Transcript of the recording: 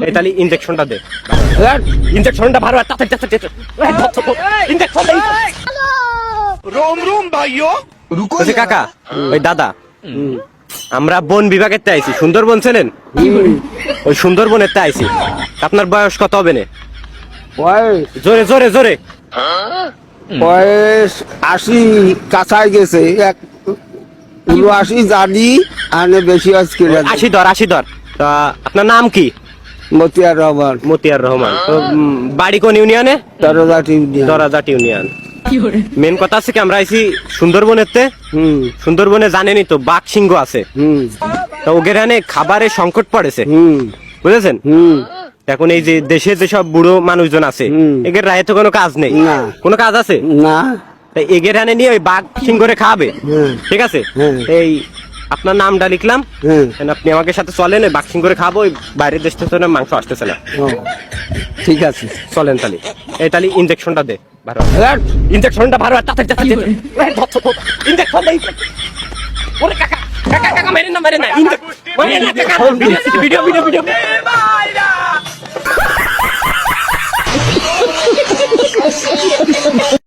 এই তাহলে ইনজেকশনটা দে। ইনজেকশনটা ভালো ইনজেকশন দে। रोम रोम भाइयों रुको বলছি কাকা, ওই দাদা, আমরা বন বিভাগের তে আইছি, সুন্দরবন ছিলেন ওই সুন্দরবনের তে আইছি। আপনার বয়স কত হবে না? বয়স জোরে জোরে জোরে। বয়স 80 কাছাই গেছে, 80 জানি আনে বেশি আজকে 80 ধর। তা আপনার নাম কি? মতিয়ার রহমান, মতিয়ার রহমান। তো বাড়ি কোন ইউনিয়নে? দরজাটি ইউনিয়ন। দরাজাট ইউনিয়ন। মেন কথা আছে কি, আমরা আইছি সুন্দরবনের তে। হুম সুন্দরবনে জানেনই তো বাঘ সিংহ আছে। হুম তো ওখানে খাবারের সংকট পড়েছে, হুম বুঝেছেন? হুম এখন এই যে দেশে যেসব বুড়ো মানুষজন আছে, হুম। এদের রায়ে তো কোনো কাজ নেই। না। কোনো কাজ আছে? না তাই এগের হানে নিয়ে ওই বাঘ সিংহরে খাবে। হ্যাঁ। ঠিক আছে? হ্যাঁ। এই আপনার নামটা লিখলাম, হ্যাঁ। আপনি আমাকে সাথে চলেন, ওই বাঘ সিংহরে খাবো। ওই বাইরের দেশ থেকে মাংস আসতেছে না। ও, ঠিক আছে। চলেন তাহলে। এই তাহলে ইনজেকশনটা দে ভালো। ইনজেকশনটা ভালো ইনজেকশন দে। ওরে কাকা কাকা কাকা মেরেন না ভিডিও ভিডিও ভিডিও।